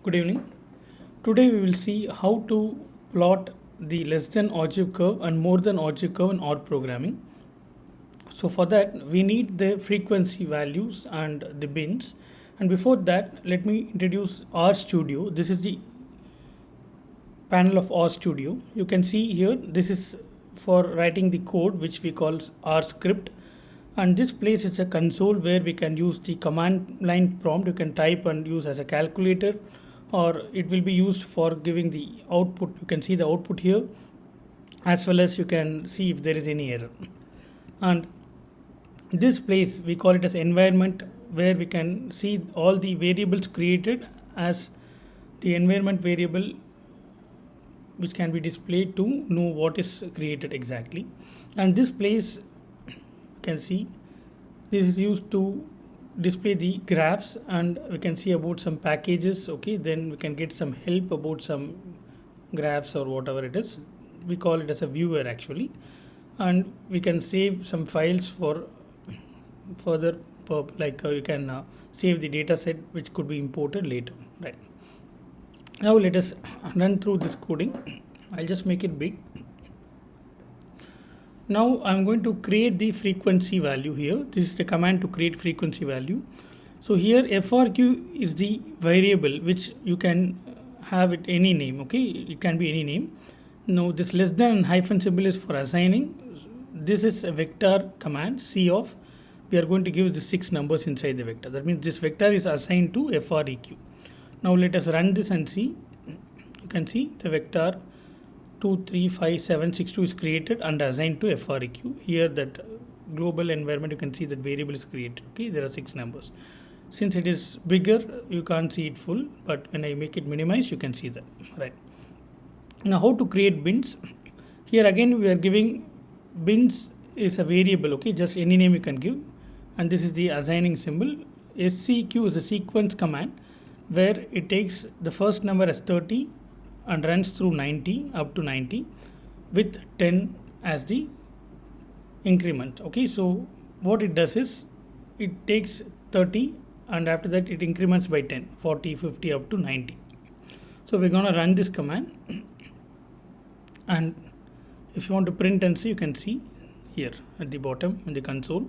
Good evening. Today we will see how to plot the less than ogive curve and more than ogive curve in R programming. So for that we need the frequency values and the bins. And before that, let me introduce R Studio. This is the panel of R Studio. You can see here this is for writing the code which we call R script, and this place is a console where we can use the command line prompt. You can type and use as a calculator, or it will be used for giving the output. You can see the output here, as well as you can see if there is any error. And this place we call it as environment, where we can see all the variables created as the environment variable, which can be displayed to know what is created exactly. And this place you can see this is used to display the graphs, and we can see about some packages. Okay, then we can get some help about some graphs or whatever it is. We call it as a viewer actually, and we can save some files for further you can save the data set which could be imported later, right? Now let us run through this coding. I'll just make it big. Now I'm going to create the frequency value here. This is the command to create frequency value. So here FRQ is the variable which you can have it any name. Okay, it can be any name. Now this less than hyphen symbol is for assigning. This is a vector command. C of, we are going to give the 6 numbers inside the vector. That means this vector is assigned to FREQ. Now let us run this and see. You can see the vector 2, 3, 5, 7, 6, 2 is created and assigned to FREQ. Here that global environment, you can see that variable is created. Okay, there are 6 numbers. Since it is bigger, you can't see it full, but when I make it minimized, you can see that, right? Now how to create bins? Here again we are giving bins is a variable. Okay, just any name you can give, and this is the assigning symbol. SCQ is a sequence command where it takes the first number as 30 and runs through 90 up to 90 with 10 as the increment. Okay, so what it does is it takes 30 and after that it increments by 10, 40, 50 up to 90. So we're going to run this command, and if you want to print and see, you can see here at the bottom in the console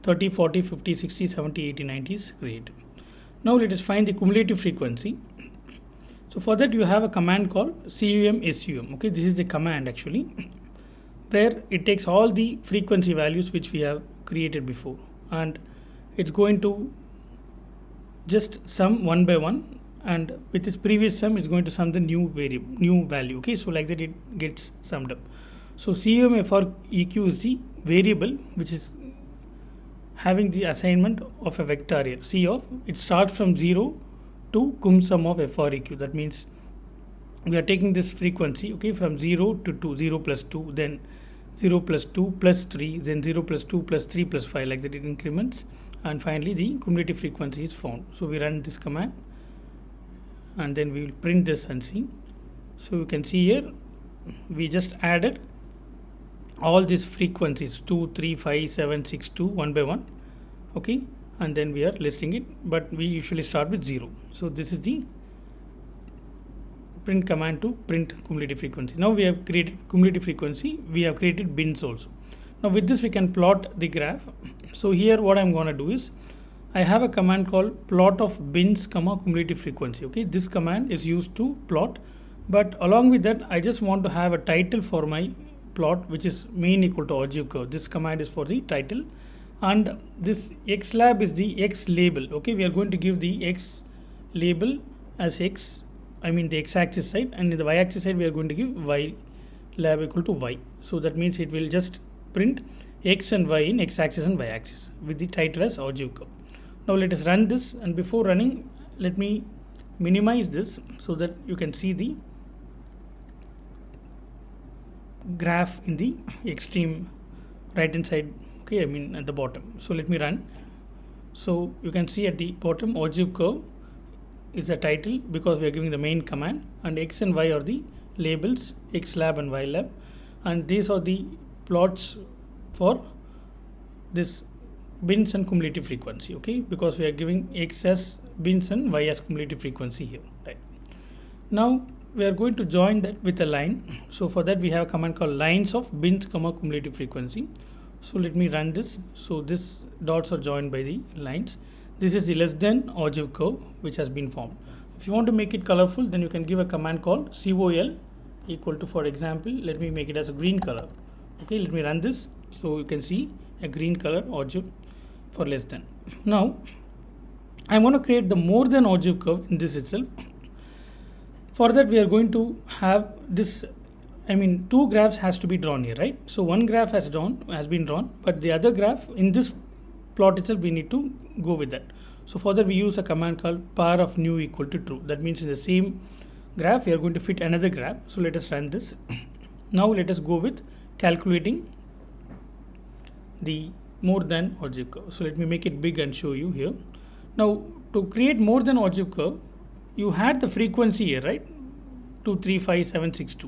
30, 40, 50, 60, 70, 80, 90 is created. Now let us find the cumulative frequency. So for that you have a command called cum. Okay, this is the command actually where it takes all the frequency values which we have created before, and it's going to just sum one by one, and with its previous sum it's going to sum the new value. Okay, so like that it gets summed up. So cum for eq is the variable which is having the assignment of a vector here. C of, it starts from 0 to cum sum of FREQ. That means we are taking this frequency, okay, from 0 to 2, 0 plus 2, then 0 plus 2 plus 3, then 0 plus 2 plus 3 plus 5, like that it increments, and finally the cumulative frequency is found. So we run this command and then we will print this and see. So you can see here we just added all these frequencies 2, 3, 5, 7, 6, 2 one by one. Okay, and then we are listing it, but we usually start with 0. So this is the print command to print cumulative frequency. Now we have created cumulative frequency, we have created bins also. Now with this we can plot the graph. So here what I'm going to do is I have a command called plot of bins comma cumulative frequency. Okay, this command is used to plot, but along with that I just want to have a title for my plot which is mean equal to ogive curve. This command is for the title, and this x lab is the x label. Okay, we are going to give the x label as x, I mean the x axis side, and in the y axis side we are going to give y lab equal to y. So that means it will just print x and y in x axis and y axis with the title as ogive curve. Now let us run this, and before running let me minimize this so that you can see the graph in the extreme right hand side. Okay, I mean at the bottom. So let me run. So you can see at the bottom ogive curve is the title because we are giving the main command, and x and y are the labels, x lab and y lab, and these are the plots for this bins and cumulative frequency. Okay, because we are giving x as bins and y as cumulative frequency here, right? Now we are going to join that with a line. So for that we have a command called lines of bins comma cumulative frequency. So let me run this. So this dots are joined by the lines. This is the less than ogive curve which has been formed. If you want to make it colorful, then you can give a command called col equal to, for example, let me make it as a green color. Okay, let me run this. So you can see a green color ogive for less than. Now I want to create the more than ogive curve in this itself. For that we are going to have this, two graphs has to be drawn here, right? So one graph has been drawn, but the other graph in this plot itself we need to go with that. So for that we use a command called par of new equal to true. That means in the same graph we are going to fit another graph. So let us run this. Now let us go with calculating the more than ogive curve. So let me make it big and show you here. Now to create more than ogive curve, you had the frequency here, right? 235762.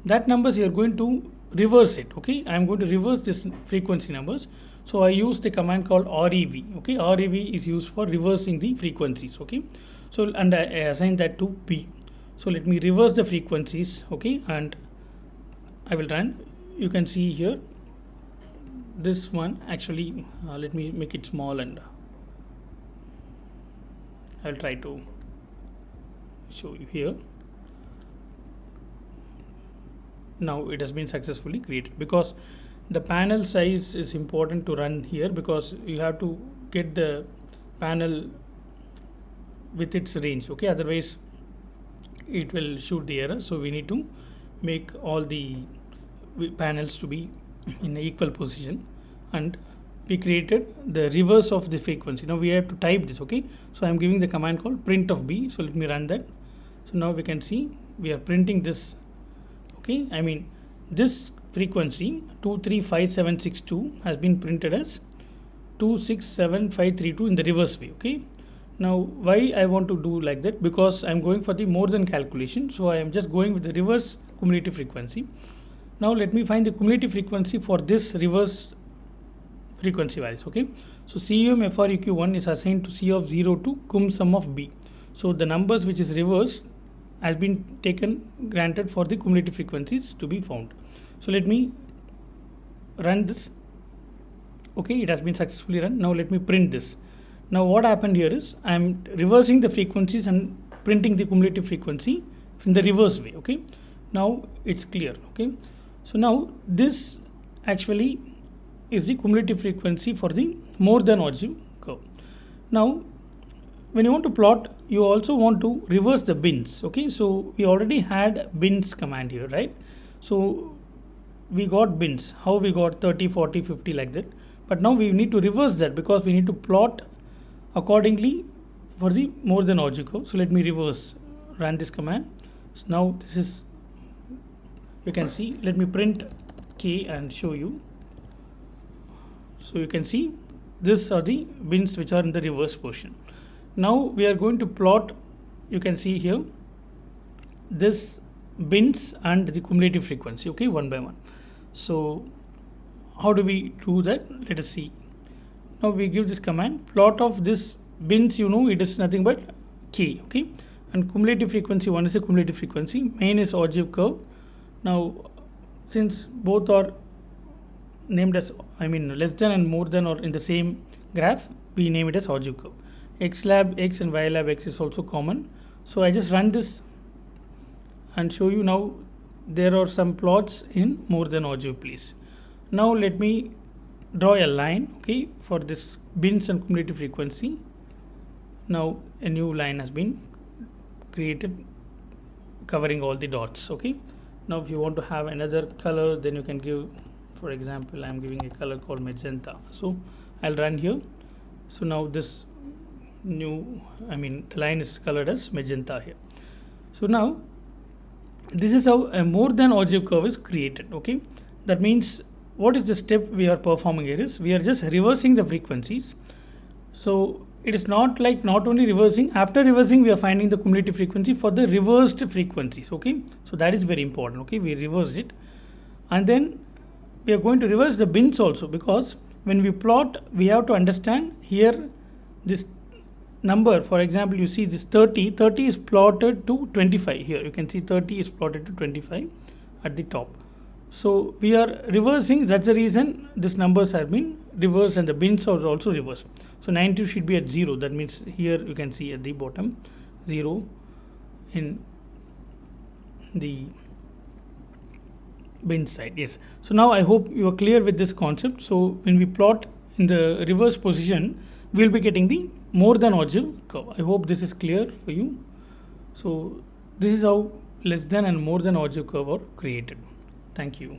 That numbers you are going to reverse it. Okay, I am going to reverse this frequency numbers. So I use the command called rev. Okay, rev is used for reversing the frequencies. Okay, so and I assign that to p. So let me reverse the frequencies. Okay, and I will run. You can see here this one actually. Let me make it small and I'll try to show you here. Now it has been successfully created, because the panel size is important to run here, because you have to get the panel with its range. Okay, otherwise it will shoot the error. So we need to make all the panels to be in equal position, and we created the reverse of the frequency. Now we have to type this. Okay, so I'm giving the command called print of b. So let me run that. So now we can see we are printing this. Okay, this frequency 235762 has been printed as 267532 in the reverse way. Okay, now why I want to do like that? Because I'm going for the more than calculation. So I am just going with the reverse cumulative frequency. Now let me find the cumulative frequency for this reverse frequency values. Okay, so cum FREQ1 is assigned to C of 0 to cum sum of b. So the numbers which is reversed has been granted for the cumulative frequencies to be found. So let me run this. Okay, it has been successfully run. Now let me print this. Now what happened here is I am reversing the frequencies and printing the cumulative frequency in the reverse way. Okay, now it's clear. Okay, so now this actually is the cumulative frequency for the more than ogive curve. Now when you want to plot, you also want to reverse the bins. Okay, so we already had bins command here, right? So we got bins. How we got 30, 40, 50 like that? But now we need to reverse that, because we need to plot accordingly for the more than ogive curve. So let me run this command. So now this is, you can see, let me print k and show you. So you can see these are the bins which are in the reverse portion. Now we are going to plot, you can see here, this bins and the cumulative frequency, okay, one by one. So how do we do that? Let us see. Now we give this command, plot of this bins, it is nothing but k, okay, and cumulative frequency, one is a cumulative frequency, main is ogive curve. Now since both are named as, less than and more than, or in the same graph, we name it as ogive curve. Xlab X and Ylab X is also common. So I just run this and show you. Now there are some plots in more than ogive, please. Now let me draw a line, okay, for this bins and cumulative frequency. Now a new line has been created covering all the dots. Okay, now if you want to have another color, then you can give, for example, I'm giving a color called magenta. So I'll run here. So now this new, the line is colored as magenta here. So now this is how a more than ogive curve is created. Okay, that means what is the step we are performing here is we are just reversing the frequencies. So it is not only reversing, after reversing we are finding the cumulative frequency for the reversed frequencies. Okay, so that is very important. Okay, we reversed it, and then we are going to reverse the bins also, because when we plot we have to understand here this number, for example, you see this 30 is plotted to 25 here. You can see 30 is plotted to 25 at the top. So we are reversing, that's the reason these numbers have been reversed and the bins are also reversed. So 92 should be at 0. That means here you can see at the bottom 0 in the bin side. Yes. So now I hope you are clear with this concept. So when we plot in the reverse position, we will be getting the more than ogive curve. I hope this is clear for you. So this is how less than and more than ogive curve are created. Thank you.